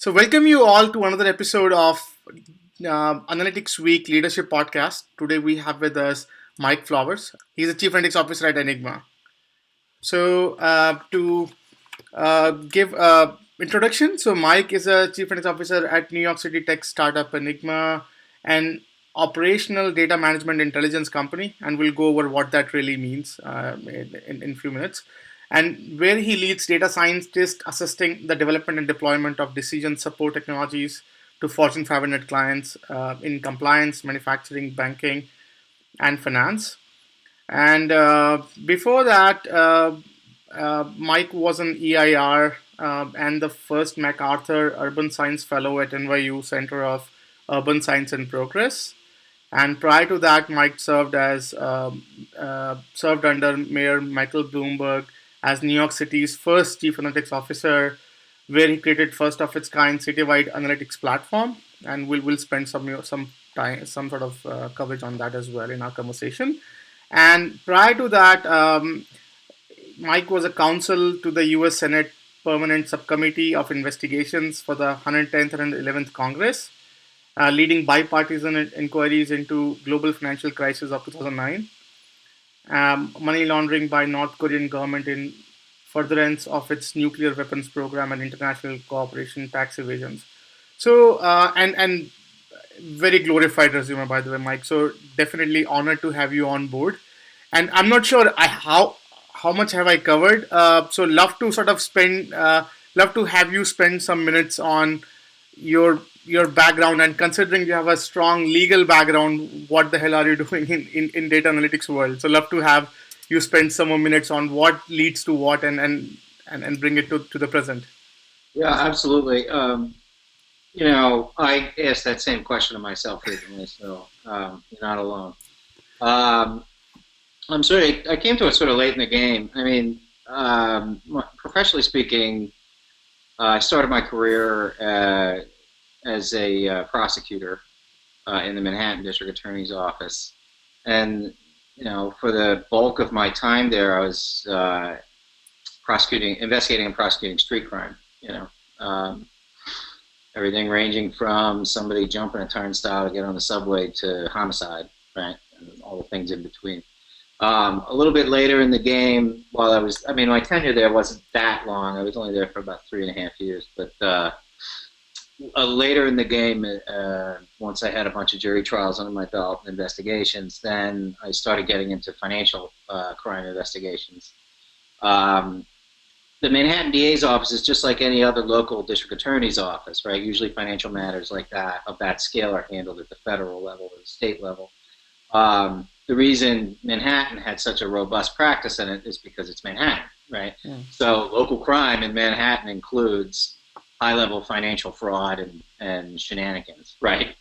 So, welcome you all to another episode of Analytics Week Leadership Podcast. Today, we have with us Mike Flowers. He's the Chief Analytics Officer at Enigma. So, to give introduction, so Mike is a Chief Analytics Officer at New York City tech startup Enigma, an operational data management intelligence company, and we'll go over what that really means in a few minutes. And where he leads data scientists assisting the development and deployment of decision support technologies to Fortune 500 clients in compliance, manufacturing, banking, and finance. And before that, Mike was an EIR and the first MacArthur Urban Science Fellow at NYU Center of Urban Science and Progress. And prior to that, Mike served under Mayor Michael Bloomberg as New York City's first chief analytics officer, where he created first of its kind citywide analytics platform. And we'll spend some time, some sort of coverage on that as well in our conversation. And prior to that, Mike was a counsel to the U.S. Senate Permanent Subcommittee of Investigations for the 110th and 11th Congress, leading bipartisan inquiries into global financial crisis of 2009, money laundering by North Korean government in furtherance of its nuclear weapons program and international cooperation, tax evasions. So and very glorified resume, by the way, Mike. So definitely honored to have you on board. And I'm not sure how much have I covered. So love to have you spend some minutes on your background, and considering you have a strong legal background, what the hell are you doing in data analytics world? So love to have you spend some more minutes on what leads to what and bring it to the present. Yeah, absolutely. I asked that same question to myself recently, so you're not alone. I came to it sort of late in the game. I mean, professionally speaking, I started my career as a prosecutor in the Manhattan District Attorney's Office, and for the bulk of my time there, I was investigating and prosecuting street crime. Everything ranging from somebody jumping a turnstile to get on the subway to homicide, right, and all the things in between. A little bit later in the game, my tenure there wasn't that long. I was only there for about 3.5 years, but later in the game, once I had a bunch of jury trials under my belt and investigations, then I started getting into financial crime investigations. The Manhattan DA's office is just like any other local district attorney's office, right? Usually financial matters like that, of that scale, are handled at the federal level or the state level. The reason Manhattan had such a robust practice in it is because it's Manhattan, right? Yeah. So local crime in Manhattan includes high-level financial fraud and shenanigans, right?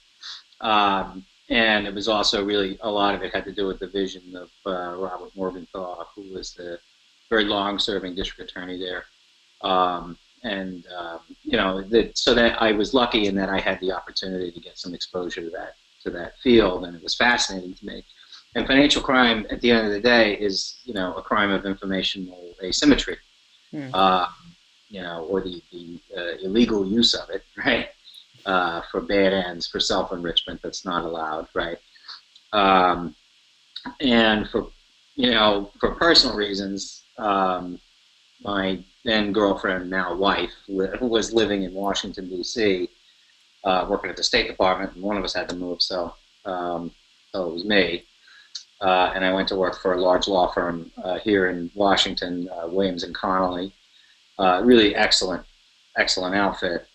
And it was also really, a lot of it had to do with the vision of Robert Morgenthau, who was the very long-serving district attorney there. So that I was lucky in that I had the opportunity to get some exposure to that field, and it was fascinating to me. And financial crime, at the end of the day, is a crime of informational asymmetry. Or the illegal use of it, right, for bad ends, for self-enrichment that's not allowed, right, and for personal reasons, my then girlfriend, now wife, who was living in Washington, D.C., working at the State Department, and one of us had to move, so it was me. And I went to work for a large law firm here in Washington, Williams and Connolly. Really excellent outfit.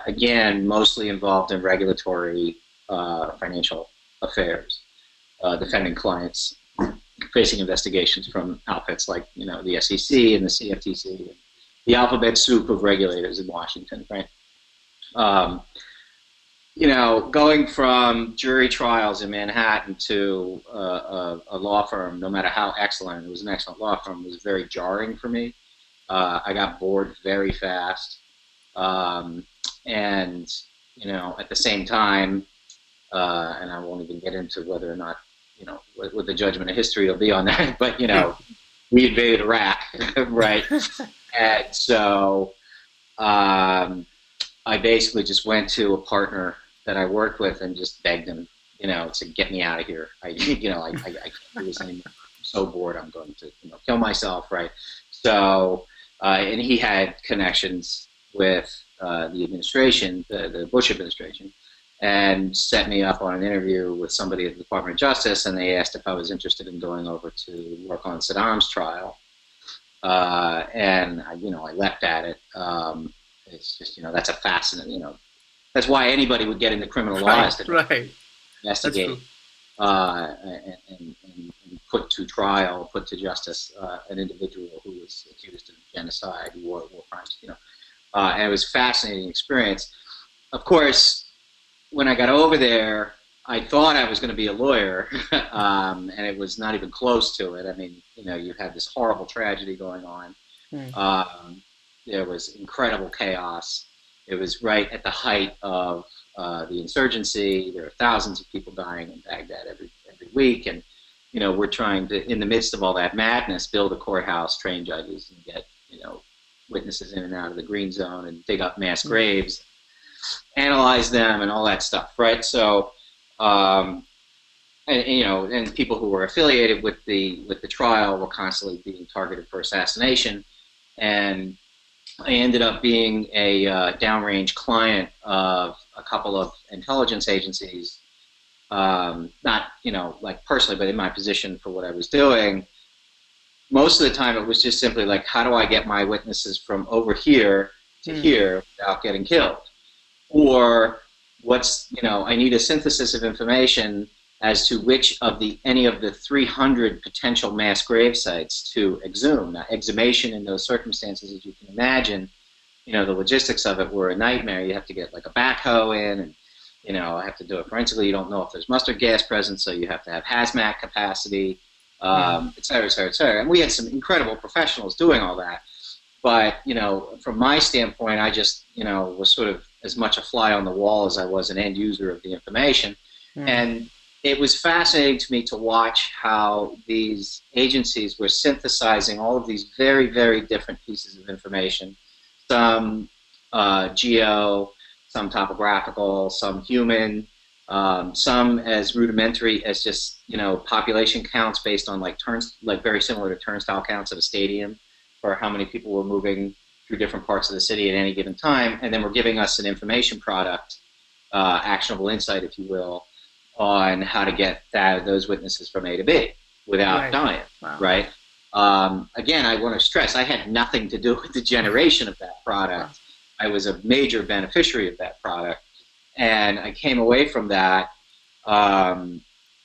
Again, mostly involved in regulatory financial affairs, defending clients facing investigations from outfits like the SEC and the CFTC, the alphabet soup of regulators in Washington, right? Going from jury trials in Manhattan to a law firm, no matter how excellent, it was an excellent law firm, was very jarring for me. I got bored very fast. And, at the same time, and I won't even get into whether or not, what the judgment of history will be on that, but, we invaded Iraq, right? And so, I basically just went to a partner that I worked with and just begged him, to get me out of here. I can't do this anymore. I'm so bored. I'm going to, kill myself, right? So, and he had connections with the administration, the Bush administration, and set me up on an interview with somebody at the Department of Justice, and they asked if I was interested in going over to work on Saddam's trial. And I leapt at it. It's just, that's a fascinating, that's why anybody would get into criminal law is to investigate and put to trial, put to justice an individual who was accused of genocide, war crimes, and it was a fascinating experience. Of course, when I got over there, I thought I was going to be a lawyer, and it was not even close to it. I mean, you had this horrible tragedy going on. There was incredible chaos. It was right at the height of the insurgency. There are thousands of people dying in Baghdad every week, and we're trying to, in the midst of all that madness, build a courthouse, train judges, and get witnesses in and out of the green zone, and dig up mass graves, analyze them, and all that stuff, right? So, and people who were affiliated with the trial were constantly being targeted for assassination, and I ended up being a downrange client of a couple of intelligence agencies, not like personally, but in my position for what I was doing. Most of the time, it was just simply like, how do I get my witnesses from over here to here without getting killed? Or I need a synthesis of information as to which of any of the 300 potential mass grave sites to exhume. Now, exhumation in those circumstances, as you can imagine, the logistics of it were a nightmare. You have to get like a backhoe in, and I have to do it forensically. You don't know if there's mustard gas present, so you have to have hazmat capacity, et cetera, et cetera, et cetera. And we had some incredible professionals doing all that. But, from my standpoint, I just, was sort of as much a fly on the wall as I was an end user of the information. And it was fascinating to me to watch how these agencies were synthesizing all of these very, very different pieces of information. Some geo, some topographical, some human, some as rudimentary as just, population counts based on like very similar to turnstile counts at a stadium, for how many people were moving through different parts of the city at any given time, and then we're giving us an information product, actionable insight, if you will, on how to get those witnesses from A to B without dying, right? Again, I want to stress, I had nothing to do with the generation of that product. I was a major beneficiary of that product, and I came away from that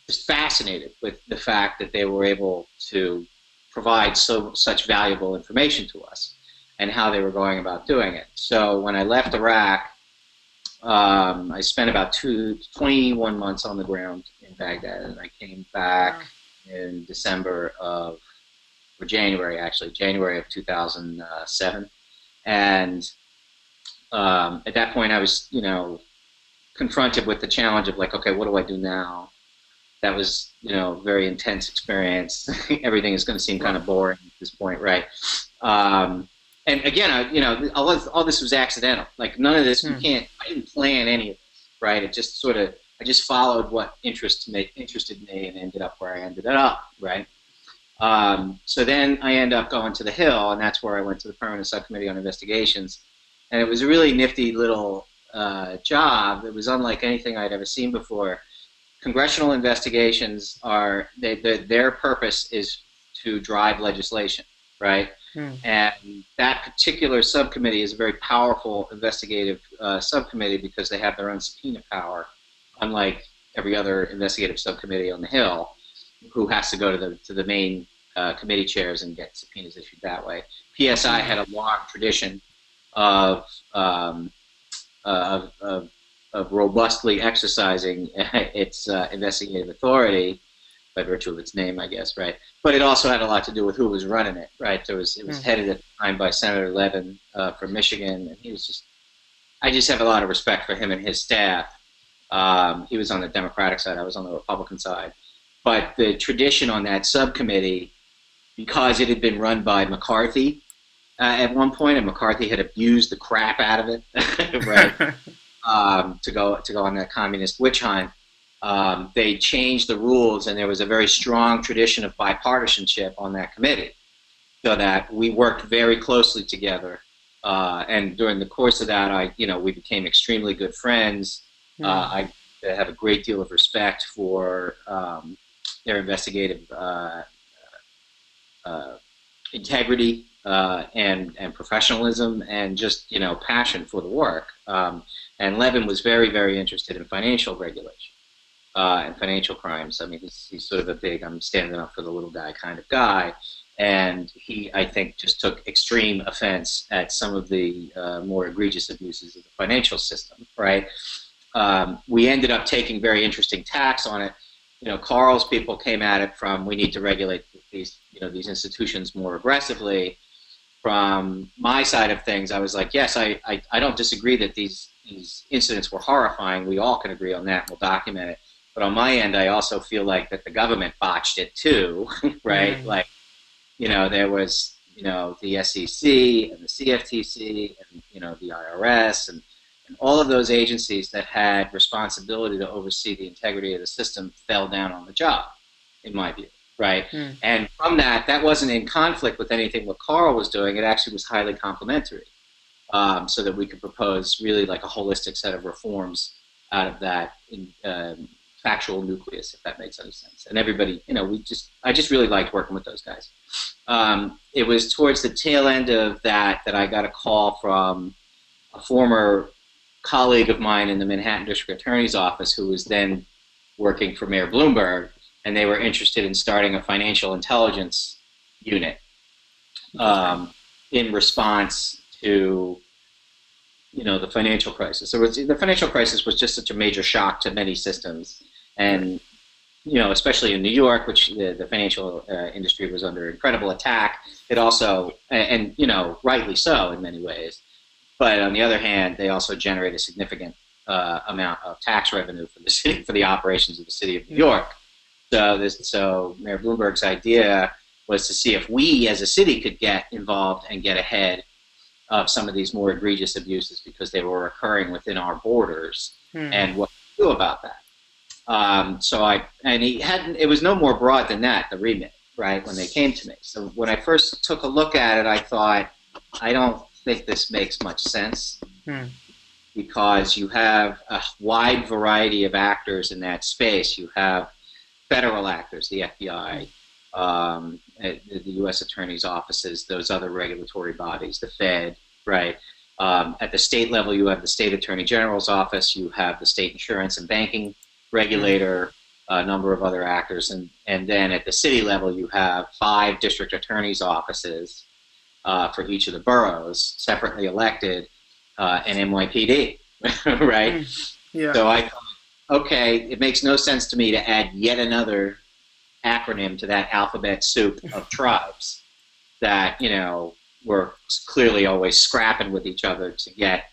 just fascinated with the fact that they were able to provide such valuable information to us and how they were going about doing it. So when I left Iraq, I spent about 21 months on the ground in Baghdad, and I came back in January of 2007. And at that point, I was, confronted with the challenge of like, okay, what do I do now? That was, a very intense experience. Everything is going to seem kind of boring at this point, right? And again, all this was accidental. Like none of this, I didn't plan any of this, right? It just I just followed what interested me and ended up where I ended up, right? So then I ended up going to the Hill, and that's where I went to the Permanent Subcommittee on Investigations. And it was a really nifty little job. It was unlike anything I'd ever seen before. Congressional investigations their purpose is to drive legislation, right? And that particular subcommittee is a very powerful investigative subcommittee because they have their own subpoena power, unlike every other investigative subcommittee on the Hill, who has to go to the main committee chairs and get subpoenas issued that way. PSI had a long tradition of robustly exercising its investigative authority by virtue of its name, I guess, right? But it also had a lot to do with who was running it, right? It was headed at the time by Senator Levin from Michigan, and he was I just have a lot of respect for him and his staff. He was on the Democratic side, I was on the Republican side. But the tradition on that subcommittee, because it had been run by McCarthy at one point, and McCarthy had abused the crap out of it, right? To go on that communist witch hunt. They changed the rules, and there was a very strong tradition of bipartisanship on that committee, so that we worked very closely together. And during the course of that, we became extremely good friends. I have a great deal of respect for their investigative integrity and professionalism, and just passion for the work. And Levin was very, very interested in financial regulation and financial crimes. I mean, he's sort of a big I'm standing up for the little guy kind of guy. And he, I think, just took extreme offense at some of the more egregious abuses of the financial system, right? We ended up taking very interesting tacks on it. Carl's people came at it from, we need to regulate these institutions more aggressively. From my side of things, I was like, yes, I don't disagree that these incidents were horrifying. We all can agree on that. We'll document it. But on my end, I also feel like that the government botched it too, right? Like, there was, the SEC and the CFTC and, the IRS and all of those agencies that had responsibility to oversee the integrity of the system fell down on the job, in my view, right? And from that wasn't in conflict with anything what Carl was doing. It actually was highly complementary, so that we could propose really like a holistic set of reforms out of that factual nucleus, if that makes any sense. And everybody, I just really liked working with those guys. It was towards the tail end of that I got a call from a former colleague of mine in the Manhattan District Attorney's Office who was then working for Mayor Bloomberg, and they were interested in starting a financial intelligence unit in response to the financial crisis. The financial crisis was just such a major shock to many systems, and especially in New York, which the financial industry was under incredible attack. It also, and rightly so in many ways, but on the other hand, they also generate a significant amount of tax revenue for the city, for the operations of the city of New York. So Mayor Bloomberg's idea was to see if we as a city could get involved and get ahead of some of these more egregious abuses because they were occurring within our borders, and what to do about that. It was no more broad than that, the remit, right, when they came to me. So when I first took a look at it, I thought, I don't think this makes much sense, because you have a wide variety of actors in that space. You have federal actors, the FBI, the U.S. Attorney's offices, those other regulatory bodies, the Fed, right? At the state level, you have the State Attorney General's office, you have the State Insurance and Banking Regulator, a number of other actors, and then at the city level, you have 5 district attorneys' offices for each of the boroughs, separately elected, and NYPD, right? Yeah. So I thought, okay, it makes no sense to me to add yet another acronym to that alphabet soup of tribes that, were clearly always scrapping with each other to get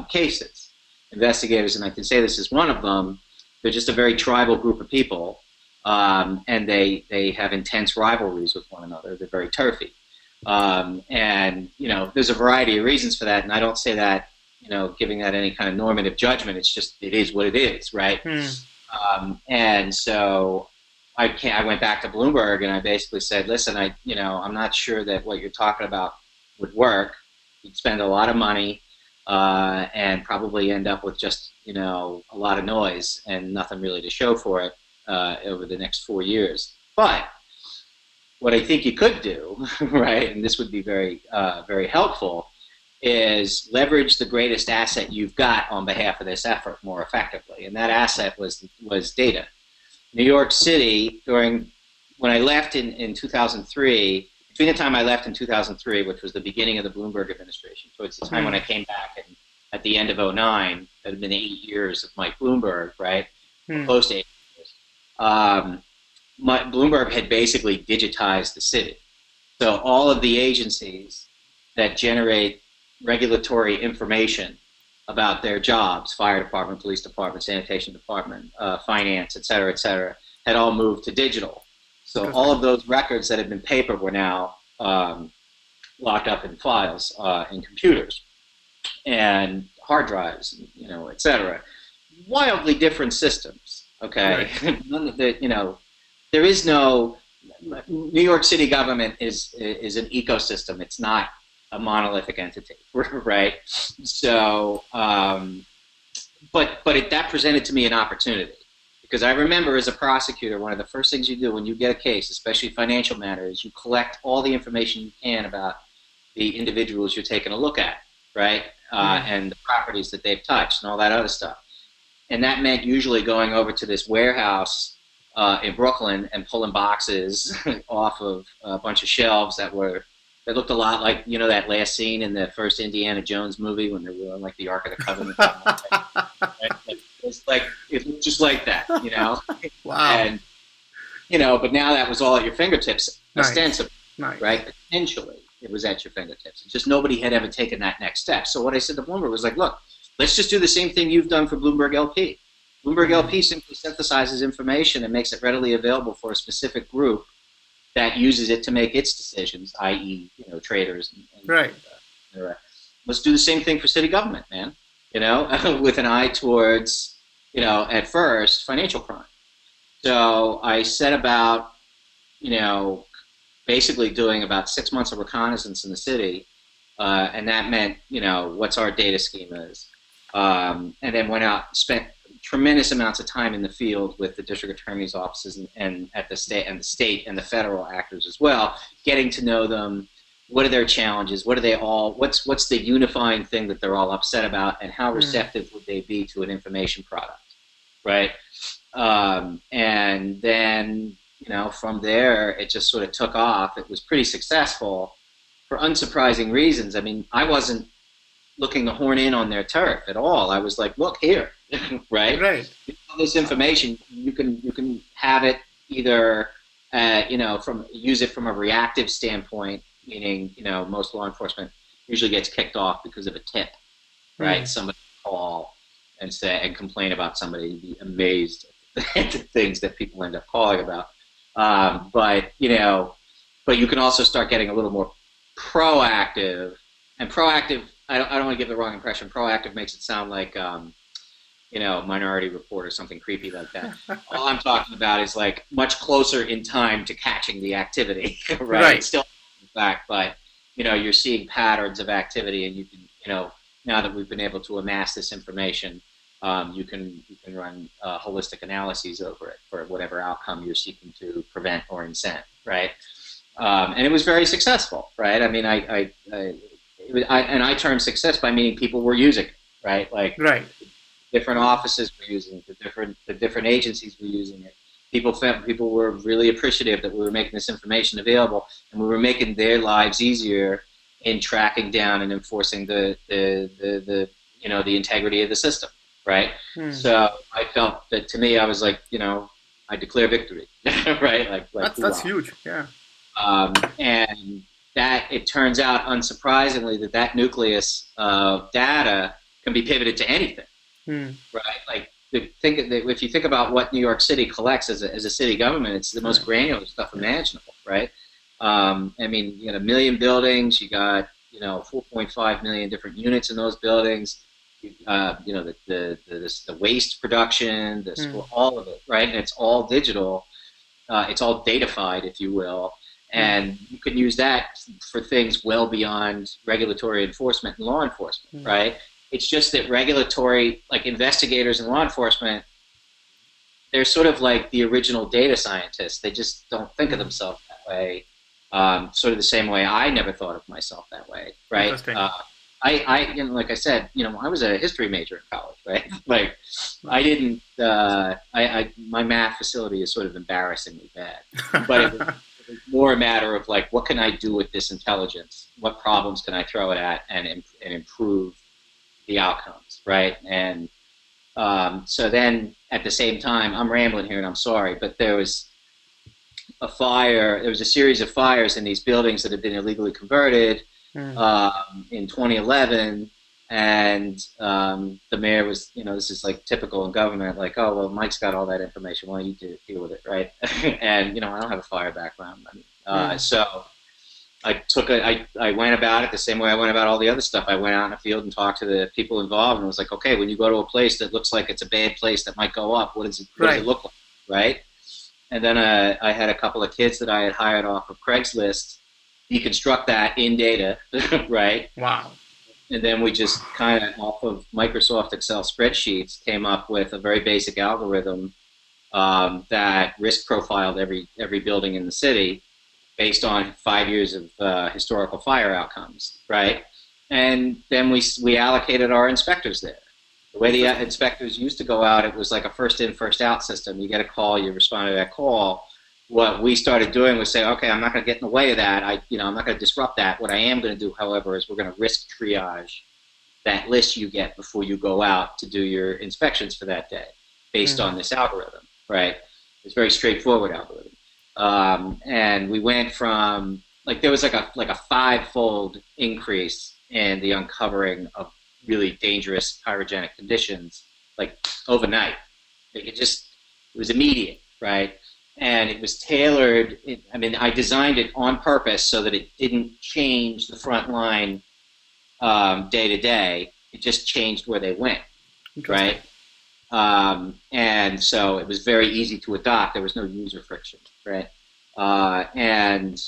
cases. Investigators, and I can say this is one of them, they're just a very tribal group of people, and they have intense rivalries with one another. They're very turfy. And, there's a variety of reasons for that, and I don't say that, giving that any kind of normative judgment. It's just, it is what it is, right? And so I went back to Bloomberg and I basically said, listen, I'm not sure that what you're talking about would work. You'd spend a lot of money and probably end up with just, a lot of noise and nothing really to show for it over the next 4 years. But what I think you could do, right, and this would be very, very helpful, is leverage the greatest asset you've got on behalf of this effort more effectively. And that asset was data. New York City, when I left in 2003, between the time I left in 2003, which was the beginning of the Bloomberg administration, so it's the time when I came back at the end of 2009, that had been 8 years of Mike Bloomberg, right? Close to 8 years. Bloomberg had basically digitized the city. So all of the agencies that generate regulatory information about their jobs, fire department, police department, sanitation department, finance, et cetera, had all moved to digital. So all of those records that had been paper were now locked up in files in computers and hard drives, et cetera. Wildly different systems. Okay, Right. none of the, there is no New York City government is an ecosystem. It's not a monolithic entity, right? So, that presented to me an opportunity because I remember as a prosecutor, one of the first things you do when you get a case, especially financial matters, you collect all the information you can about the individuals you're taking a look at, right? And the properties that they've touched and all that other stuff. And that meant usually going over to this warehouse in Brooklyn and pulling boxes off of a bunch of shelves that looked a lot like that last scene in the first Indiana Jones movie when they were on like the Ark of the Covenant. It was just like that, Wow. and but now that was all at your fingertips, Nice. ostensibly, Nice. right? Potentially, it was at your fingertips. It's just nobody had ever taken that next step. So what I said to Bloomberg was like, look, let's just do the same thing you've done for Bloomberg LP. Bloomberg LP simply synthesizes information and makes it readily available for a specific group that uses it to make its decisions, i.e., traders. Right. Let's do the same thing for city government, man. With an eye towards, at first, financial crime. So I set about, basically doing about 6 months of reconnaissance in the city, and that meant, what's our data schemas, and then went out, spent tremendous amounts of time in the field with the district attorney's offices and at the state and the federal actors as well, getting to know them. What are their challenges? What are they all? What's the unifying thing that they're all upset about, and how receptive would they be to an information product, right? And then from there it just sort of took off. It was pretty successful for unsurprising reasons. I mean, I wasn't looking to horn in on their turf at all. I was like, look here, right? Right. All this information, you can have it either, use it from a reactive standpoint, meaning, most law enforcement usually gets kicked off because of a tip, right? Somebody call and complain about somebody, and be amazed at the things that people end up calling about. But you can also start getting a little more proactive. And proactive, I don't want to give the wrong impression. Proactive makes it sound like, Minority Report or something creepy like that. All I'm talking about is like much closer in time to catching the activity, right? Right. It's still in fact, but you're seeing patterns of activity, and you can, now that we've been able to amass this information, you can run holistic analyses over it for whatever outcome you're seeking to prevent or incent, right? And it was very successful, right? I mean, I term success by meaning people were using it, right? Like, Right. different offices were using it, the different agencies were using it. People were really appreciative that we were making this information available, and we were making their lives easier in tracking down and enforcing the integrity of the system, right? So I felt that, to me, I was like, I declare victory, right? Like That's huge. Yeah. And that, it turns out, unsurprisingly, that nucleus of data can be pivoted to anything, right? Like, if you think about what New York City collects as a city government, it's the most granular stuff imaginable, right? I mean, you got 1 million buildings, you got 4.5 million different units in those buildings, the waste production, all of it, right? And it's all digital, it's all datafied, if you will. And you can use that for things well beyond regulatory enforcement and law enforcement, right? It's just that regulatory, like investigators and law enforcement, they're sort of like the original data scientists. They just don't think of themselves that way, sort of the same way I never thought of myself that way, right? Interesting. Like I said, I was a history major in college, right? Like, I didn't, my math facility is sort of embarrassingly bad, but it was more a matter of like, what can I do with this intelligence? What problems can I throw it at and improve the outcomes, right? And so then at the same time, I'm rambling here and I'm sorry, but there was a series of fires in these buildings that had been illegally converted in 2011, and the mayor was, this is like typical in government, like, oh, well, Mike's got all that information, why don't you deal with it, right? And, I don't have a fire background. So I went about it the same way I went about all the other stuff. I went out in the field and talked to the people involved, and was like, okay, when you go to a place that looks like it's a bad place that might go up, what does it look like, right? And then I had a couple of kids that I had hired off of Craigslist deconstruct that in data, right? Wow. And then we just kind of off of Microsoft Excel spreadsheets came up with a very basic algorithm that risk profiled every building in the city based on 5 years of historical fire outcomes, right? And then we allocated our inspectors there. The way the inspectors used to go out, it was like a first in, first out system. You get a call, you respond to that call. What we started doing was say, okay, I'm not going to get in the way of that. I'm not going to disrupt that. What I am going to do, however, is we're going to risk triage that list you get before you go out to do your inspections for that day based on this algorithm, right? It's a very straightforward algorithm. And we went from, there was like a five-fold increase in the uncovering of really dangerous pyrogenic conditions, overnight. It was immediate, right? And it was tailored. I designed it on purpose so that it didn't change the front line day to day. It just changed where they went, right? And so it was very easy to adopt. There was no user friction, right? And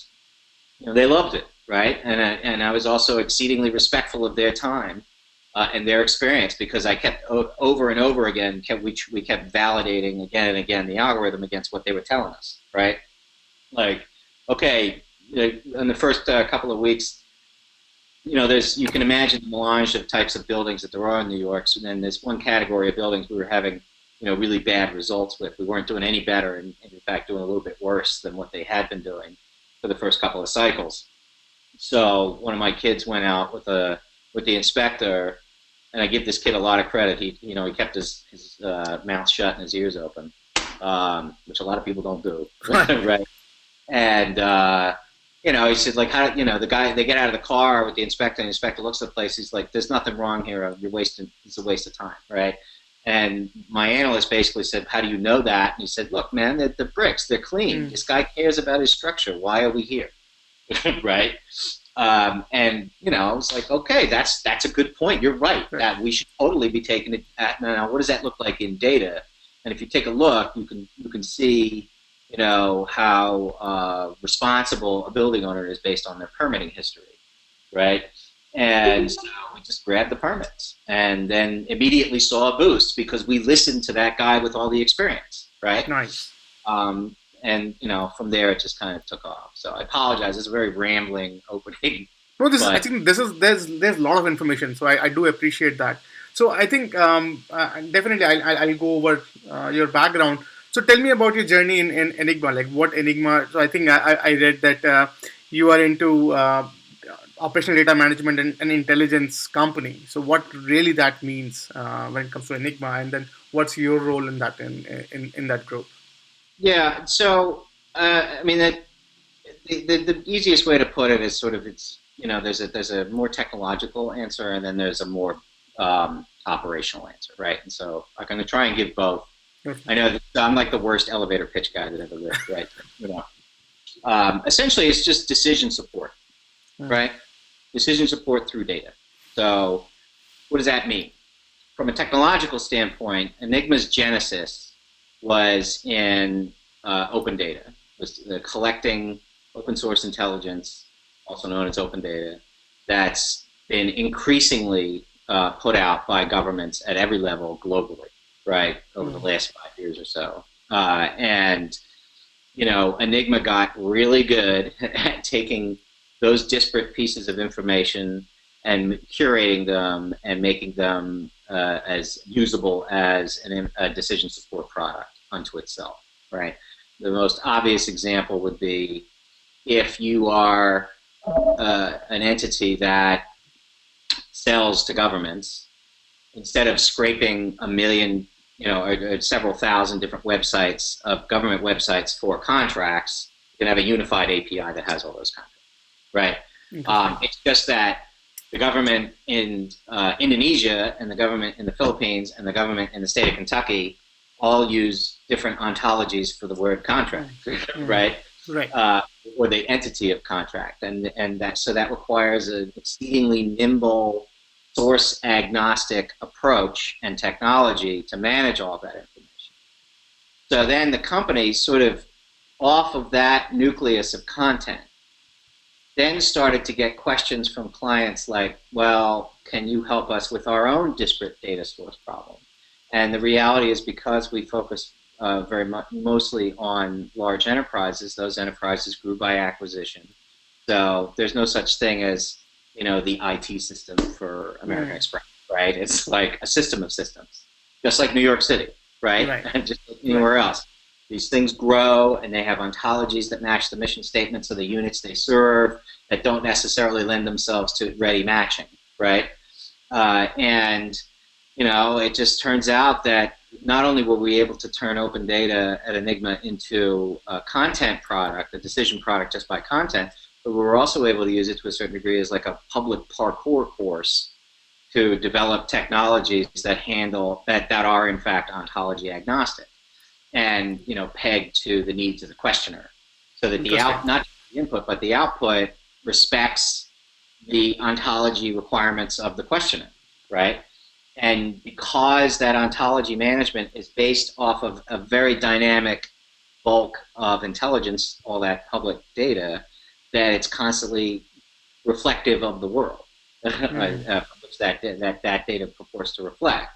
they loved it, right? And I was also exceedingly respectful of their time and their experience, because I kept over and over again, we kept validating again and again the algorithm against what they were telling us, right? Okay, in the first couple of weeks, you can imagine the melange of types of buildings that there are in New York. So then there's one category of buildings we were having, really bad results with. We weren't doing any better, and in fact doing a little bit worse than what they had been doing for the first couple of cycles. So one of my kids went out with the inspector, and I give this kid a lot of credit. He kept his mouth shut and his ears open, which a lot of people don't do, right? And he said, how, the guy, they get out of the car with the inspector, and the inspector looks at the place. He's like, there's nothing wrong here. It's a waste of time, right? And my analyst basically said, how do you know that? And he said, look, man, the bricks, they're clean. This guy cares about his structure. Why are we here? Right? And I was like, okay, that's a good point. You're right. That we should totally be taking it at now. What does that look like in data? And if you take a look, you can see, how responsible a building owner is based on their permitting history, right? And so we just grabbed the permits, and then immediately saw a boost because we listened to that guy with all the experience, right? Nice. And from there it just kind of took off. So I apologize. It's a very rambling opening. No, I think there's a lot of information, so I do appreciate that. So I think definitely I'll go over your background. So tell me about your journey in Enigma. What Enigma? So I think I read that you are into operational data management and intelligence company. So what really that means when it comes to Enigma, and then what's your role in that in that group? Yeah. So the easiest way to put it is there's a more technological answer, and then there's a more operational answer, right? And so I'm going to try and give both. I know that I'm like the worst elevator pitch guy that ever lived, right? Essentially, it's just decision support, right? Decision support through data. So what does that mean? From a technological standpoint, Enigma's genesis was in open data, was collecting open source intelligence, also known as open data, that's been increasingly put out by governments at every level globally, right, over the last 5 years or so. And Enigma got really good at taking those disparate pieces of information and curating them and making them as usable as a decision support product unto itself, right? The most obvious example would be if you are an entity that sells to governments, instead of scraping a million, or several thousand different websites of government websites for contracts, you can have a unified API that has all those contracts, right? It's just that the government in Indonesia and the government in the Philippines and the government in the state of Kentucky all use different ontologies for the word contract, right? Right. or the entity of contract, and that requires an exceedingly nimble, source agnostic approach and technology to manage all that information. So then the company sort of off of that nucleus of content then started to get questions from clients like, well, can you help us with our own disparate data source problem? And the reality is, because we focus very much mostly on large enterprises, those enterprises grew by acquisition. So there's no such thing as, the IT system for American Express, right? It's like a system of systems, just like New York City, right? And just like anywhere else. These things grow, and they have ontologies that match the mission statements of the units they serve that don't necessarily lend themselves to ready matching, right? And it just turns out that not only were we able to turn open data at Enigma into a content product, a decision product just by content, but we were also able to use it to a certain degree as like a public parkour course to develop technologies that are in fact ontology agnostic and pegged to the needs of the questioner, so that not just the input but the output respects the ontology requirements of the questioner, right? And because that ontology management is based off of a very dynamic bulk of intelligence, all that public data, that it's constantly reflective of the world, which that data purports to reflect.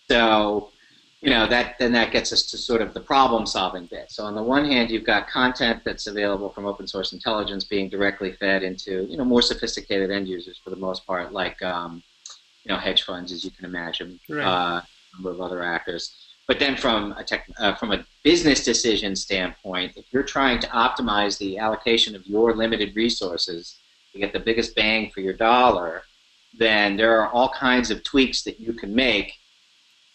So, that gets us to sort of the problem-solving bit. So on the one hand, you've got content that's available from open source intelligence being directly fed into, more sophisticated end users for the most part, like hedge funds, as you can imagine, a number of other actors. But then from a business decision standpoint, if you're trying to optimize the allocation of your limited resources to get the biggest bang for your dollar, then there are all kinds of tweaks that you can make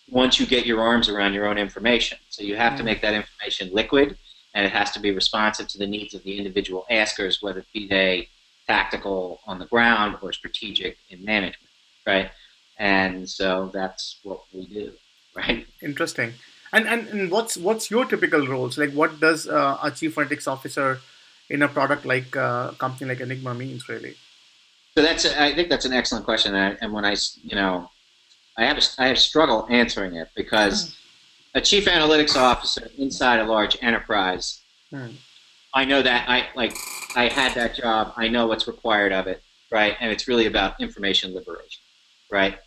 once you get your arms around your own information. So you have to make that information liquid, and it has to be responsive to the needs of the individual askers, whether be they tactical on the ground or strategic in management, right? And so that's what we do, right? Interesting. And what's your typical roles? Like, what does a chief analytics officer in a product like company like Enigma means, really? So I think that's an excellent question, and when I have struggle answering it, because a chief analytics officer inside a large enterprise, I know that I had that job. I know what's required of it, right? And it's really about information liberation, right?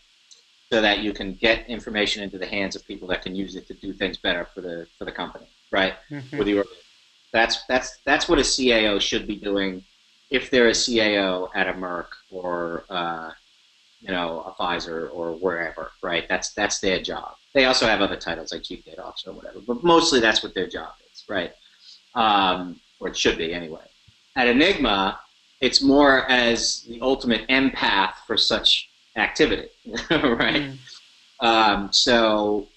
So that you can get information into the hands of people that can use it to do things better for the company, right? For the organization. That's what a CAO should be doing if they're a CAO at a Merck or a Pfizer or wherever, right? That's their job. They also have other titles like chief data officer or whatever, but mostly that's what their job is, right? Or it should be anyway. At Enigma, it's more as the ultimate empath for such activity, right? So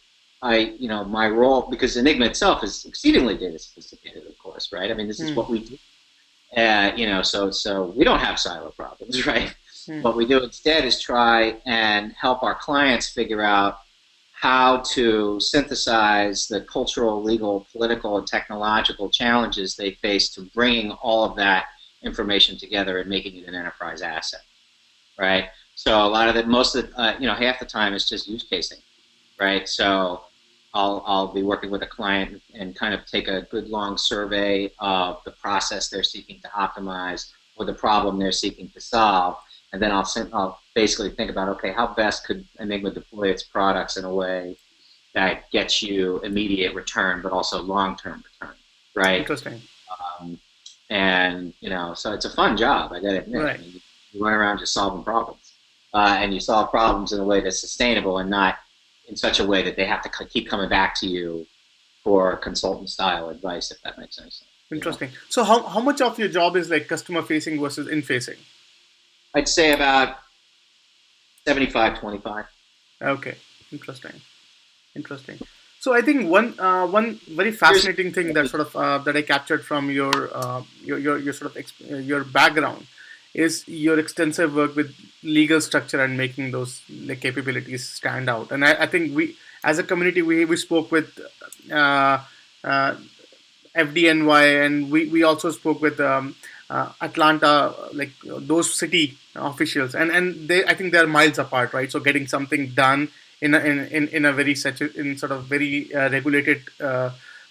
my role, because Enigma itself is exceedingly data sophisticated, of course, right? I mean, this is what we do. So we don't have silo problems, right? What we do instead is try and help our clients figure out how to synthesize the cultural, legal, political, and technological challenges they face to bringing all of that information together and making it an enterprise asset, right? So a lot of it, half the time it's just use casing, right? So I'll be working with a client and kind of take a good long survey of the process they're seeking to optimize or the problem they're seeking to solve. And then I'll basically think about, okay, how best could Enigma deploy its products in a way that gets you immediate return, but also long-term return, right? Interesting. So it's a fun job, I gotta admit. Right. I mean, you run around just solving problems. And you solve problems in a way that's sustainable and not in such a way that they have to keep coming back to you for consultant-style advice, if that makes any sense. Interesting. So how much of your job is like customer-facing versus in-facing? I'd say about 75-25. Okay, interesting. So I think one very fascinating thing that sort of that I captured from your sort of your background is your extensive work with legal structure and making those capabilities stand out. And I think we, as a community, we spoke with FDNY, and we also spoke with Atlanta, like those city officials, and they, I think they're miles apart, right? So getting something done in a very such in sort of very regulated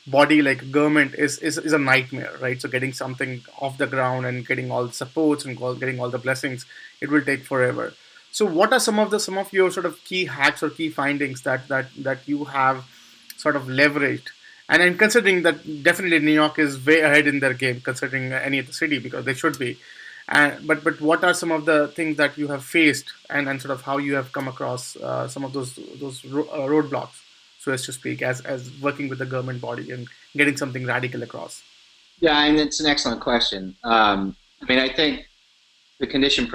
body like government is a nightmare, right? So getting something off the ground and getting all the supports and getting all the blessings, it will take forever. So what are some of your sort of key hacks or key findings that you have sort of leveraged? And considering that definitely New York is way ahead in their game, considering any other city, because they should be. But what are some of the things that you have faced, and sort of how you have come across some of those roadblocks, so as to speak, as working with the government body and getting something radical across? Yeah, and it's an excellent question. I mean, I think the condition.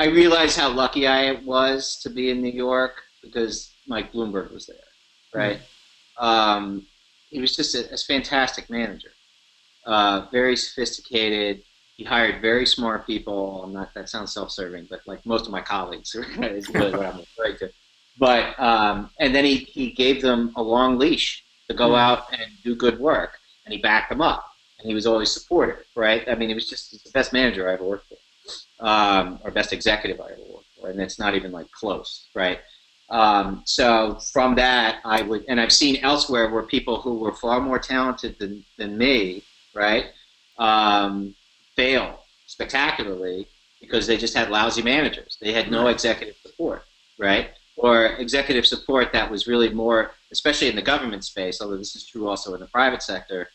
I realized how lucky I was to be in New York because Mike Bloomberg was there, right? He was just a fantastic manager, very sophisticated. He hired very smart people. Not that sounds self-serving, but like most of my colleagues is really what I'm referring to. But and then he gave them a long leash to go out and do good work, and he backed them up, and he was always supportive, right? I mean, he's the best manager I ever worked for, or best executive I ever worked for, and it's not even like close, right? So from that, and I've seen elsewhere where people who were far more talented than me, right, fail spectacularly because they just had lousy managers. They had no executive support, right? Or executive support that was really more, especially in the government space, although this is true also in the private sector,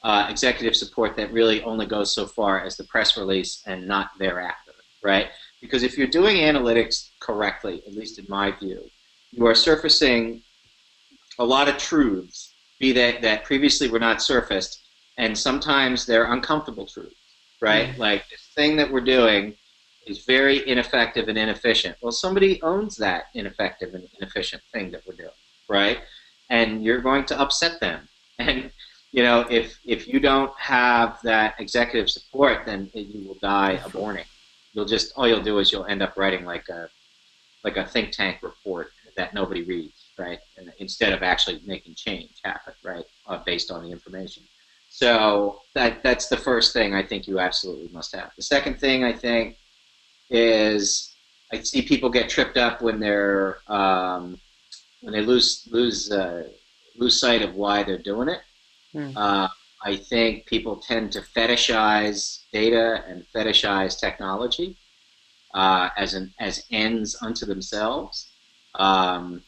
executive support that really only goes so far as the press release and not thereafter, right? Because if you're doing analytics correctly, at least in my view, you are surfacing a lot of truths, be that previously were not surfaced, and sometimes they're uncomfortable truths, right? Like this thing that we're doing is very ineffective and inefficient. Well, somebody owns that ineffective and inefficient thing that we're doing, right? And you're going to upset them. And if you don't have that executive support, then you will die a warning. All you'll do is you'll end up writing like a think tank report that nobody reads, right? And instead of actually making change happen, right, based on the information. So that's the first thing I think you absolutely must have. The second thing I think is I see people get tripped up when they lose sight of why they're doing it. I think people tend to fetishize data and fetishize technology as ends unto themselves. And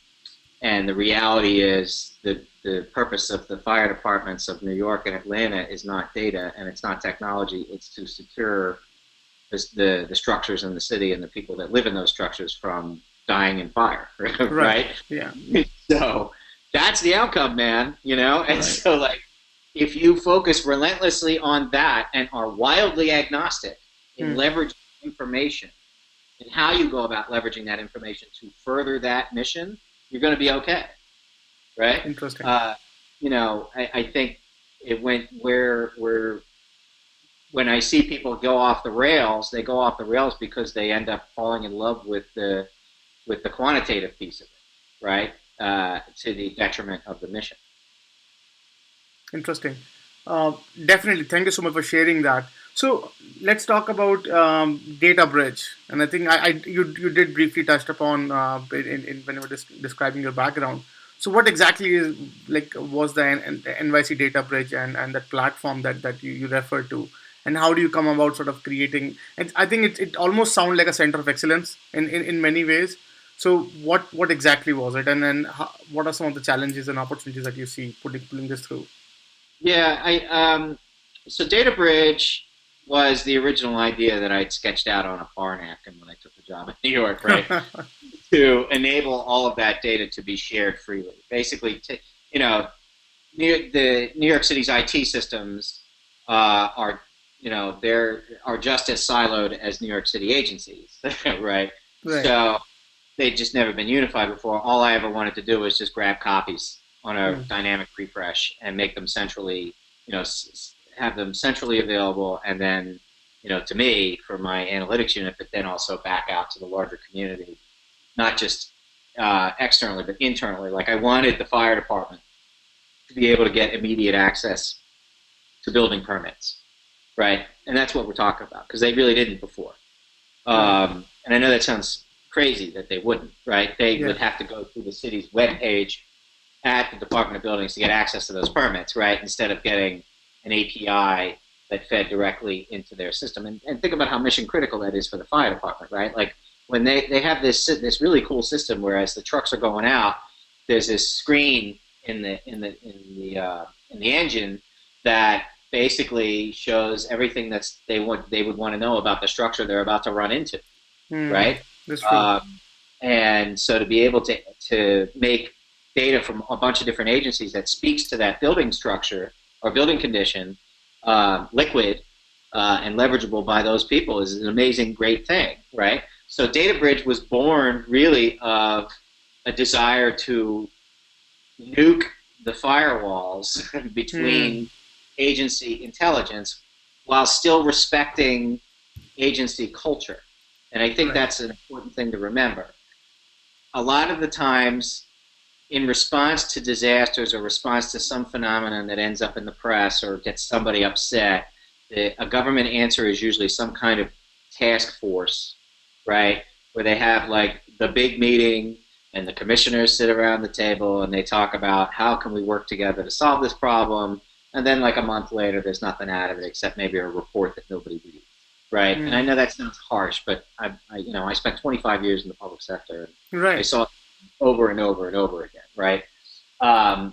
the reality is that the purpose of the fire departments of New York and Atlanta is not data and it's not technology. It's to secure the structures in the city and the people that live in those structures from dying in fire, right? Yeah. So that's the outcome, man. And so like, if you focus relentlessly on that and are wildly agnostic in leveraging information and how you go about leveraging that information to further that mission, you're going to be okay, right? Interesting. I think it went when I see people go off the rails, they go off the rails because they end up falling in love with the quantitative piece of it, right? To the detriment of the mission. Interesting. Definitely. Thank you so much for sharing that. So let's talk about data bridge. And I think you did briefly touched upon when you were describing your background. So what exactly was the NYC data bridge and that platform that you referred to, and how do you come about sort of creating? And I think it almost sounds like a center of excellence in many ways. So what exactly was it, and then what are some of the challenges and opportunities that you see pulling this through? Yeah, so DataBridge was the original idea that I'd sketched out on a bar napkin when I took the job in New York, right? To enable all of that data to be shared freely. Basically, the New York City's IT systems are just as siloed as New York City agencies, right? So they'd just never been unified before. All I ever wanted to do was just grab copies on a dynamic refresh and make them centrally, have them centrally available, and then, to me for my analytics unit, but then also back out to the larger community, not just externally but internally. Like I wanted the fire department to be able to get immediate access to building permits, right? And that's what we're talking about, because they really didn't before. And I know that sounds crazy that they wouldn't, right? They would have to go through the city's webpage at the Department of Buildings to get access to those permits, right? Instead of getting an API that fed directly into their system. And think about how mission critical that is for the fire department, right? Like when they have this really cool system where as the trucks are going out, there's this screen in the engine that basically shows everything they would want to know about the structure they're about to run into, right? That's true. And so to be able to make data from a bunch of different agencies that speaks to that building structure or building condition liquid and leverageable by those people is an amazing, great thing, right? So DataBridge was born really of a desire to nuke the firewalls between agency intelligence while still respecting agency culture. And I think that's an important thing to remember. A lot of the times, in response to disasters or response to some phenomenon that ends up in the press or gets somebody upset, a government answer is usually some kind of task force, right? Where they have like the big meeting and the commissioners sit around the table and they talk about how can we work together to solve this problem. And then like a month later, there's nothing out of it except maybe a report that nobody reads, right? And I know that sounds harsh, but I spent 25 years in the public sector. And I saw it over and over and over again, right? I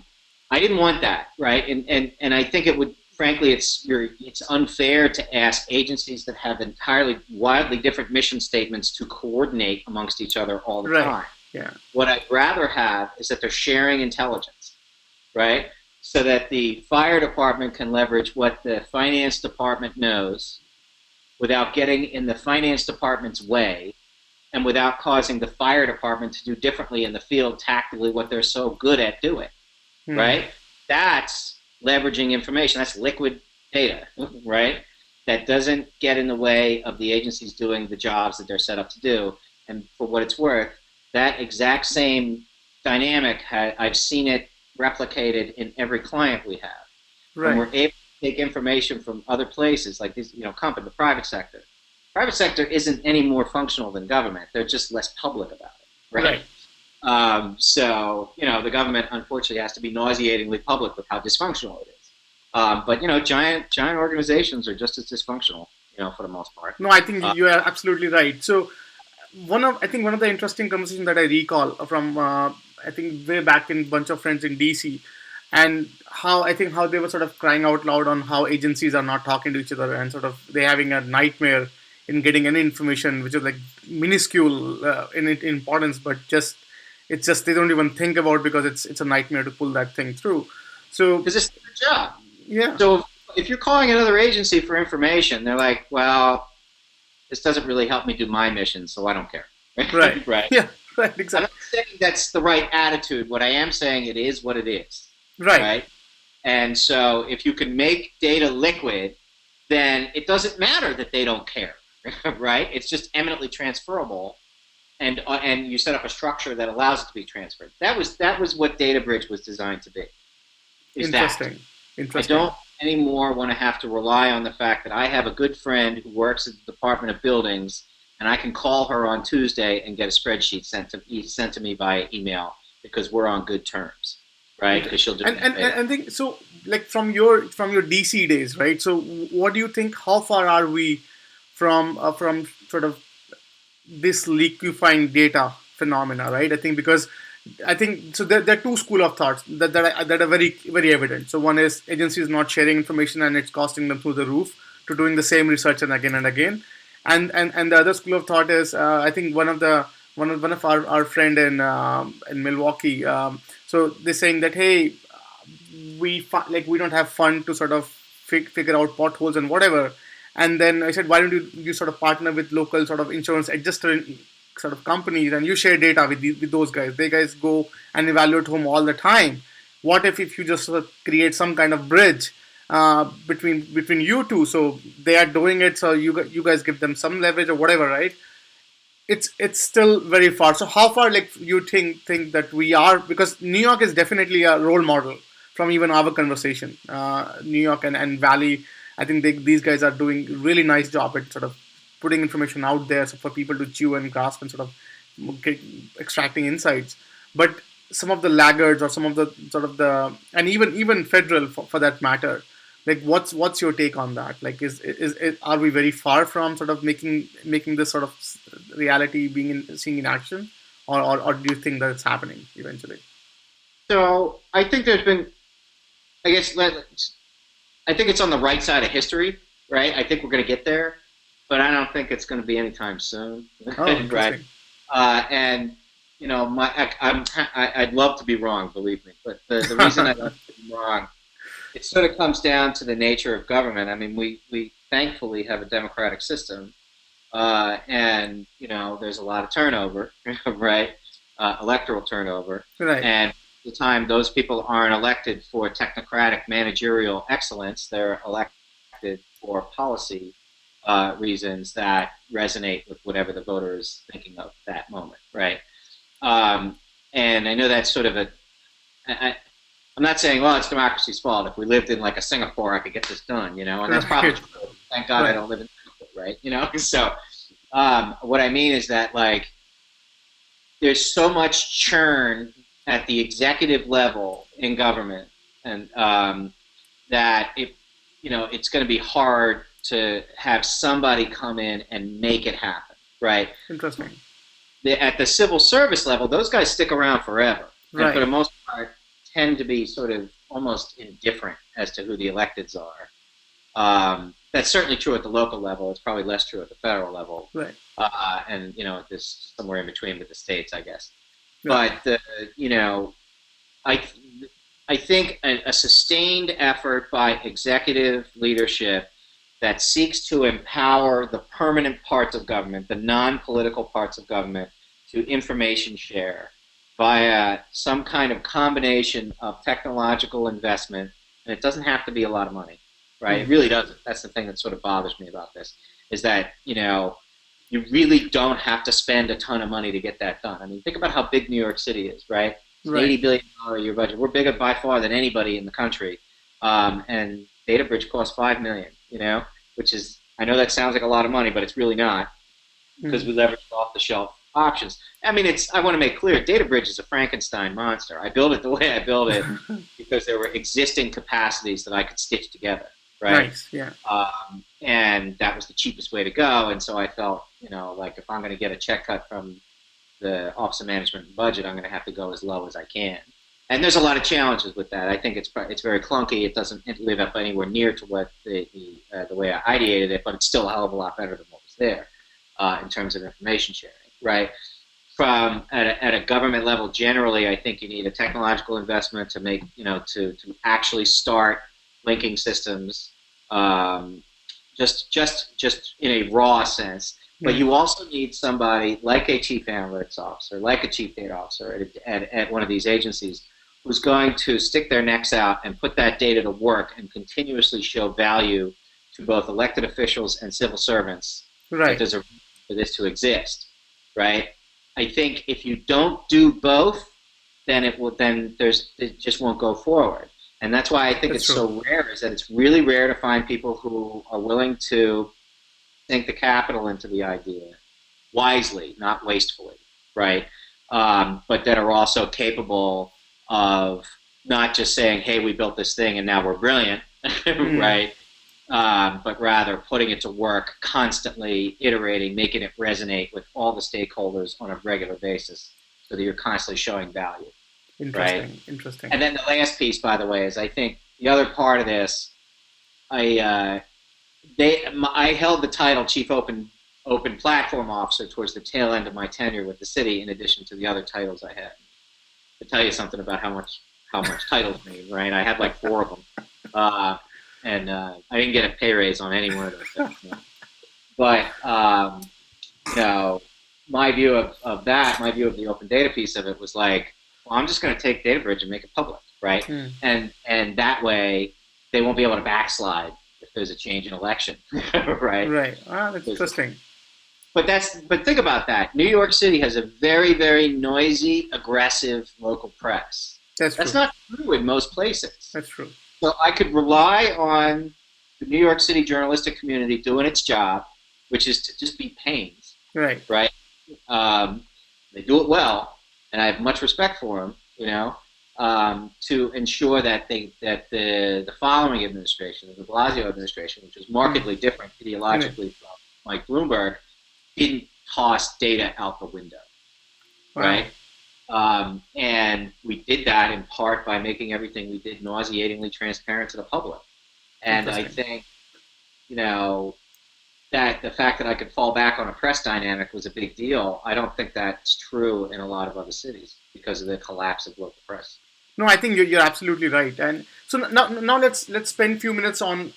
didn't want that, right? And I think it would, frankly, it's unfair to ask agencies that have entirely wildly different mission statements to coordinate amongst each other all the time. Yeah. What I'd rather have is that they're sharing intelligence, right? So that the fire department can leverage what the finance department knows without getting in the finance department's way and without causing the fire department to do differently in the field tactically what they're so good at doing, right? That's leveraging information. That's liquid data, right? That doesn't get in the way of the agencies doing the jobs that they're set up to do. And for what it's worth, that exact same dynamic, I've seen it replicated in every client we have. And we're able to take information from other places, like these, company, the private sector. Private sector isn't any more functional than government. They're just less public about it, right? So, the government, unfortunately, has to be nauseatingly public with how dysfunctional it is. But, giant organizations are just as dysfunctional, for the most part. No, I think you are absolutely right. So, one of the interesting conversations that I recall from, I think way back in a bunch of friends in DC, and how they were sort of crying out loud on how agencies are not talking to each other and sort of they're having a nightmare in getting any information, which is like minuscule in importance, but it's just they don't even think about because it's a nightmare to pull that thing through. So because it's their job. Yeah. So if you're calling another agency for information, they're like, well, this doesn't really help me do my mission, so I don't care. Right. Right. Yeah. Right. Exactly. I'm not saying that's the right attitude. What I am saying, it is what it is. Right. And so if you can make data liquid, then it doesn't matter that they don't care. Right? It's just eminently transferable, and you set up a structure that allows it to be transferred. That was what DataBridge was designed to be. Interesting. I don't anymore want to have to rely on the fact that I have a good friend who works at the Department of Buildings, and I can call her on Tuesday and get a spreadsheet sent to me by email because we're on good terms, right? Because she'll do. And think so. Like from your DC days, right? So what do you think? How far are we from sort of this liquefying data phenomena, right? I think so. There are two school of thoughts that are very very evident. So one is agencies not sharing information and it's costing them through the roof to doing the same research and again. And the other school of thought is I think one of our friend in Milwaukee. So they're saying that hey, we don't have fund to sort of figure out potholes and whatever. And then I said, why don't you sort of partner with local sort of insurance adjuster sort of companies and you share data with those guys. They guys go and evaluate home all the time. What if you just sort of create some kind of bridge between you two? So they are doing it, so you guys give them some leverage or whatever, right? It's still very far. So how far you think that we are? Because New York is definitely a role model from even our conversation. New York and Valley, I think these guys are doing a really nice job at sort of putting information out there so for people to chew and grasp and sort of get, extracting insights. But some of the laggards or some of the sort of the and even federal for that matter, like what's your take on that? Like is are we very far from sort of making this sort of reality being seeing in action, or do you think that it's happening eventually? So I think there's been, I guess, I think it's on the right side of history, right? I think we're going to get there, but I don't think it's going to be anytime soon, Oh, right? interesting. And you know, I'd love to be wrong, believe me, but the reason I'd love to be wrong, it sort of comes down to the nature of government. I mean, we thankfully have a democratic system, and you know, there's a lot of turnover, right? Electoral turnover, Right. and the time those people aren't elected for technocratic managerial excellence, they're elected for policy reasons that resonate with whatever the voter is thinking of that moment, right? And I know that's sort of I'm not saying, well, it's democracy's fault. If we lived in like a Singapore, I could get this done, you know, and that's probably true. Thank God I don't live in Singapore, right? You know, so what I mean is that like there's so much churn at the executive level in government, and that it's going to be hard to have somebody come in and make it happen, right? Interesting. At the civil service level, those guys stick around forever, and Right. for the most part, tend to be sort of almost indifferent as to who the electeds are. That's certainly true at the local level. It's probably less true at the federal level, Right. and this somewhere in between with the states, I guess. Right. But I think a sustained effort by executive leadership that seeks to empower the permanent parts of government, the non-political parts of government, to information share via some kind of combination of technological investment, and it doesn't have to be a lot of money, right? It really doesn't. That's the thing that sort of bothers me about this, is that, you really don't have to spend a ton of money to get that done. I mean, think about how big New York City is, right? It's an Right. $80 billion a year budget. We're bigger by far than anybody in the country. And Data Bridge costs $5 million, which is, I know that sounds like a lot of money, but it's really not, because we leverage off-the-shelf options. I mean, I want to make clear, Data Bridge is a Frankenstein monster. I built it the way I built it because there were existing capacities that I could stitch together, right? Nice. Yeah. And that was the cheapest way to go. And so I felt, like if I'm going to get a check cut from the Office of Management and Budget, I'm going to have to go as low as I can. And there's a lot of challenges with that. I think it's very clunky. It doesn't live up anywhere near to what the way I ideated it, but it's still a hell of a lot better than what was there in terms of information sharing, right? From at a government level, generally, I think you need a technological investment to make, to actually start linking systems, just in a raw sense. But you also need somebody like a chief analytics officer, like a chief data officer at one of these agencies, who's going to stick their necks out and put that data to work and continuously show value to both elected officials and civil servants. Right. That there's a reason for this to exist, right? I think if you don't do both, then it just won't go forward. And that's why I think it's so rare, is that it's really rare to find people who are willing to sink the capital into the idea wisely, not wastefully, right? But that are also capable of not just saying, hey, we built this thing and now we're brilliant, right? But rather putting it to work, constantly iterating, making it resonate with all the stakeholders on a regular basis so that you're constantly showing value. Interesting. Right? Interesting. And then the last piece, by the way, is I think the other part of this, I held the title Chief Open Platform Officer towards the tail end of my tenure with the city, in addition to the other titles I had. To tell you something about how much titles mean, right? I had like 4 of them, and I didn't get a pay raise on any one of those things. But my view of the open data piece of it was like, well, I'm just going to take DataBridge and make it public, right? And that way they won't be able to backslide if there's a change in election, right? Right. That's interesting. But think about that. New York City has a very, very noisy, aggressive local press. That's That's true. not true in most places. That's true. So I could rely on the New York City journalistic community doing its job, which is to just be pains, Right. right? Um, they do it well, and I have much respect for them, to ensure that the following administration, the de Blasio administration, which was markedly different Right. ideologically from Mike Bloomberg, didn't toss data out the window, Wow. right? And we did that in part by making everything we did nauseatingly transparent to the public. And I Interesting. think, you know, that the fact that I could fall back on a press dynamic was a big deal. I don't think that's true in a lot of other cities because of the collapse of local press. No, I think you're absolutely right. And so now let's spend a few minutes on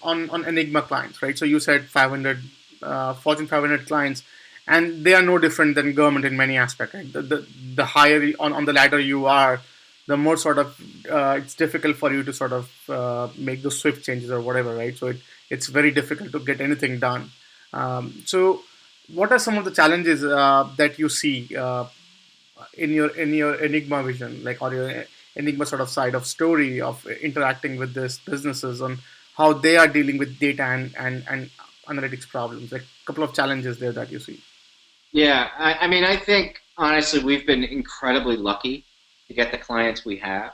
Enigma clients, right? So you said 500 Fortune 500 clients, and they are no different than government in many aspects. Right? The higher on the ladder you are, the more sort of it's difficult for you to sort of make those swift changes or whatever, right? So it's very difficult to get anything done. So what are some of the challenges that you see in your Enigma vision, like, or your Enigma sort of side of story of interacting with these businesses on how they are dealing with data and analytics problems, like a couple of challenges there that you see. Yeah, I mean, I think honestly, we've been incredibly lucky to get the clients we have.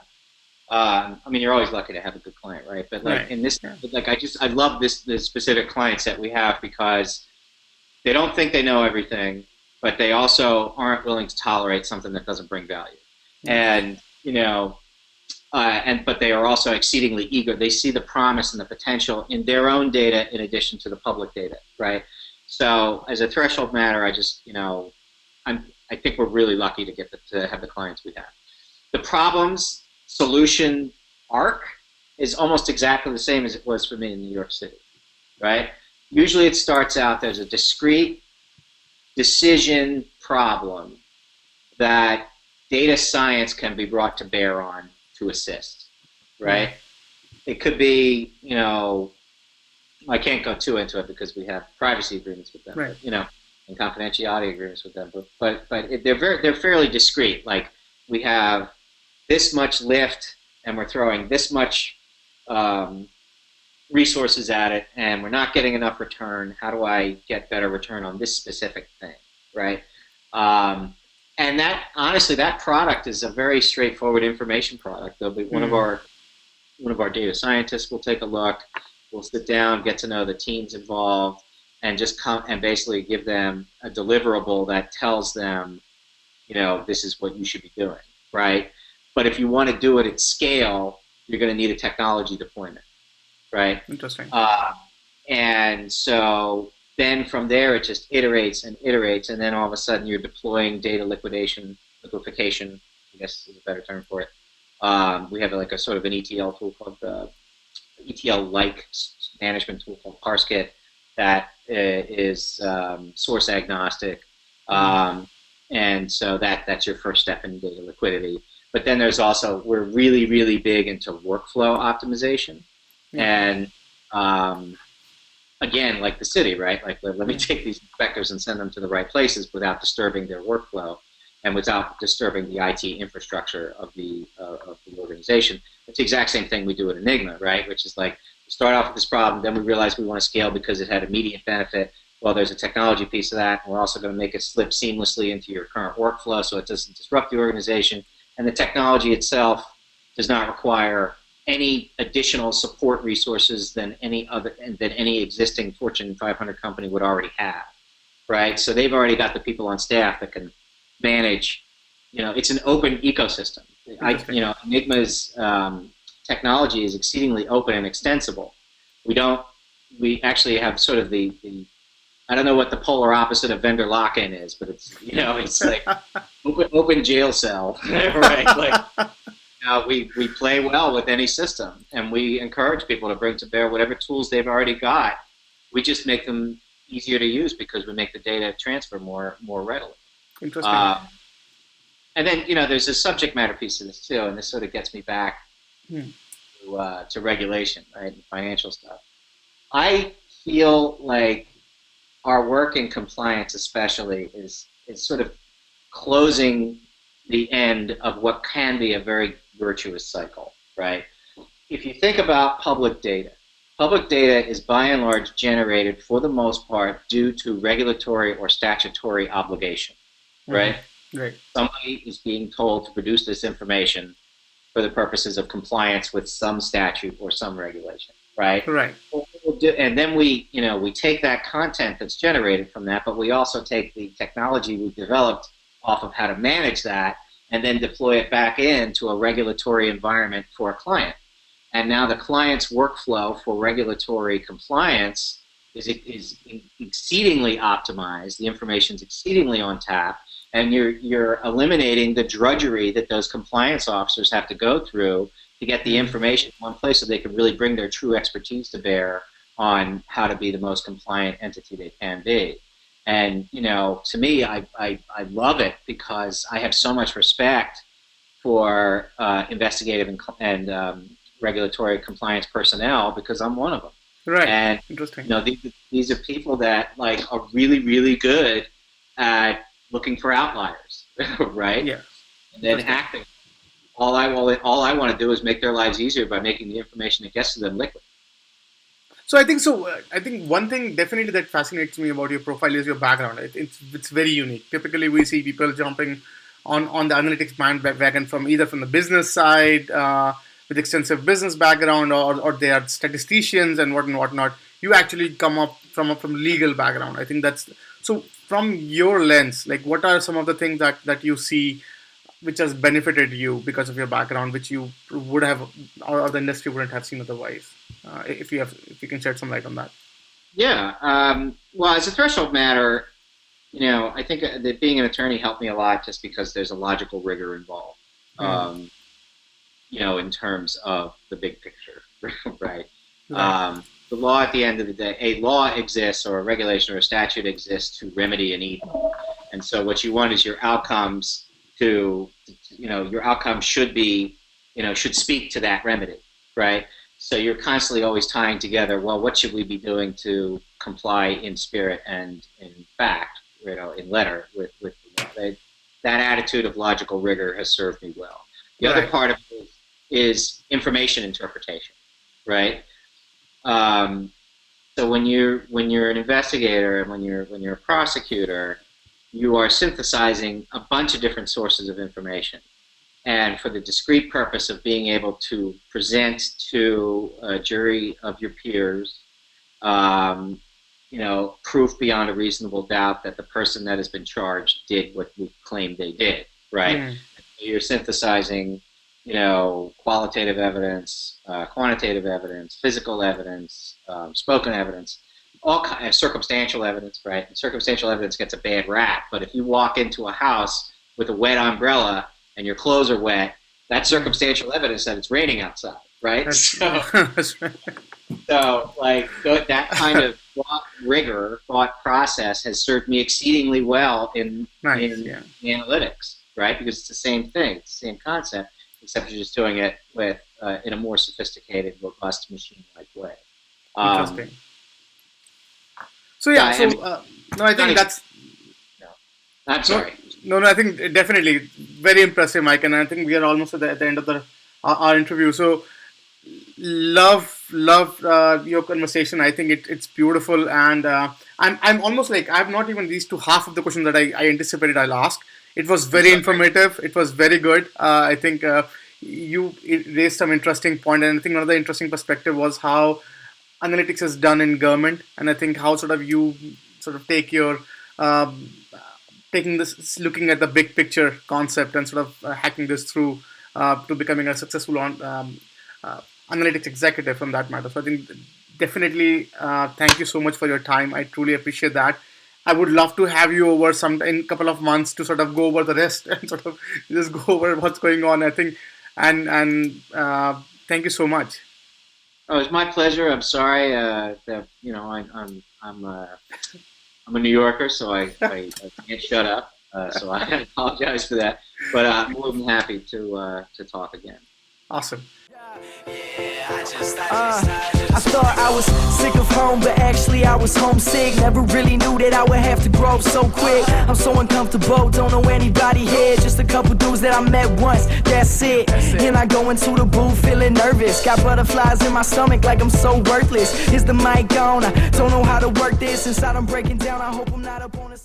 I mean, you're always lucky to have a good client, right? But like Right. in this, Yeah. like I love this specific clients that we have because they don't think they know everything, but they also aren't willing to tolerate something that doesn't bring value. Nice. And but they are also exceedingly eager. They see the promise and the potential in their own data in addition to the public data, right? So as a threshold matter, I think we're really lucky to have the clients we have. The problems solution arc is almost exactly the same as it was for me in New York City, right? Usually it starts out there's a discrete decision problem that data science can be brought to bear on to assist, Right. right? It could be, I can't go too into it because we have privacy agreements with them, Right. but and confidentiality agreements with them. But they're fairly discrete. Like we have this much lift, and we're throwing this much um, resources at it, and we're not getting enough return. How do I get better return on this specific thing, right? And that honestly, that product is a very straightforward information product. There'll be Hmm. one of our data scientists will take a look. We'll sit down, get to know the teams involved, and just come and basically give them a deliverable that tells them, this is what you should be doing, right? But if you want to do it at scale, you're going to need a technology deployment, right? Interesting. Uh, and so then from there, it just iterates and iterates, and then all of a sudden you're deploying data liquefaction, I guess is a better term for it. We have like a sort of an ETL tool called the ETL-like management tool called ParseKit that is source agnostic. Hmm. And so that's your first step in data liquidity. But then there's also, we're really, really big into workflow optimization. Yeah. And again, like the city, right? Like, let me Yeah. take these inspectors and send them to the right places without disturbing their workflow and without disturbing the IT infrastructure of the organization. It's the exact same thing we do at Enigma, right? Which is like, we start off with this problem, then we realize we want to scale because it had immediate benefit. Well, there's a technology piece of that, and we're also going to make it slip seamlessly into your current workflow so it doesn't disrupt the organization. And the technology itself does not require any additional support resources than any existing Fortune 500 company would already have, right? So they've already got the people on staff that can manage. It's an open ecosystem. Interesting. Enigma's technology is exceedingly open and extensible. We actually have sort of the I don't know what the polar opposite of vendor lock-in is, but it's like open jail cell, right? Like we play well with any system, and we encourage people to bring to bear whatever tools they've already got. We just make them easier to use because we make the data transfer more readily. Interesting. Uh, and then there's a subject matter piece of this too, and this sort of gets me back Hmm. to regulation, right, and financial stuff. I feel like our work in compliance, especially, is sort of closing the end of what can be a very virtuous cycle, right? If you think about public data is by and large generated for the most part due to regulatory or statutory obligation, right? Right. Somebody is being told to produce this information for the purposes of compliance with some statute or some regulation, right? Right. And then we take that content that's generated from that, but we also take the technology we've developed off of how to manage that and then deploy it back into a regulatory environment for a client. And now the client's workflow for regulatory compliance is exceedingly optimized. The information is exceedingly on tap, and you're eliminating the drudgery that those compliance officers have to go through to get the information in one place so they can really bring their true expertise to bear on how to be the most compliant entity they can be. And to me, I love it because I have so much respect for investigative and regulatory compliance personnel because I'm one of them. Right. And interesting. These are people that are really, really good at looking for outliers, right? Yeah. And then acting. All I want to do is make their lives easier by making the information that gets to them liquid. So I think one thing definitely that fascinates me about your profile is your background. It's very unique. Typically, we see people jumping on the analytics bandwagon from either from the business side with extensive business background, or they are statisticians and whatnot. You actually come up from legal background. I think that's so. From your lens, like what are some of the things that you see which has benefited you because of your background, which you would have or the industry wouldn't have seen otherwise? If you can shed some light on that. Yeah. Well, as a threshold matter, I think that being an attorney helped me a lot just because there's a logical rigor involved, in terms of the big picture, right? The law, at the end of the day, a law exists or a regulation or a statute exists to remedy an evil. And so what you want is your outcomes your outcomes should be, should speak to that remedy, right? So you're constantly always tying together, well, what should we be doing to comply in spirit and in fact, in letter with the law? That attitude of logical rigor has served me well. The other part of it is information interpretation, right? So when you're an investigator and when you're a prosecutor, you are synthesizing a bunch of different sources of information. And for the discrete purpose of being able to present to a jury of your peers, proof beyond a reasonable doubt that the person that has been charged did what we claim they did, right? You're synthesizing, qualitative evidence, quantitative evidence, physical evidence, spoken evidence, all kind of circumstantial evidence, right? And circumstantial evidence gets a bad rap, but if you walk into a house with a wet umbrella and your clothes are wet, that's circumstantial evidence that it's raining outside, right? That's right. So that kind of thought process has served me exceedingly well in analytics, right? Because it's the same thing, it's the same concept, except you're just doing it with in a more sophisticated, robust, machine-like way. Interesting. I think that's. No, I'm sorry. No, I think definitely very impressive, Mike, and I think we are almost at the end of our interview. So, love your conversation. I think it's beautiful, and I'm almost like I have not even reached to half of the questions that I anticipated I'll ask. It was very informative. It was very good. I think you raised some interesting point, and I think another interesting perspective was how analytics is done in government, and I think how you take your taking this, looking at the big picture concept and hacking this through to becoming a successful analytics executive from that matter. So I think definitely thank you so much for your time. I truly appreciate that. I would love to have you over in a couple of months to go over the rest and just go over what's going on. I think and thank you so much. Oh, it's my pleasure. I'm sorry that I'm a New Yorker, so I can't shut up. So I apologize for that. But I'm more than happy to talk again. Awesome. Yeah. I thought I was sick of home, but actually I was homesick. Never really knew that I would have to grow up so quick. I'm so uncomfortable, don't know anybody here. Just a couple dudes that I met once, that's it. And I go into the booth feeling nervous. Got butterflies in my stomach like I'm so worthless. Is the mic on? I don't know how to work this. Inside I'm breaking down, I hope I'm not up on a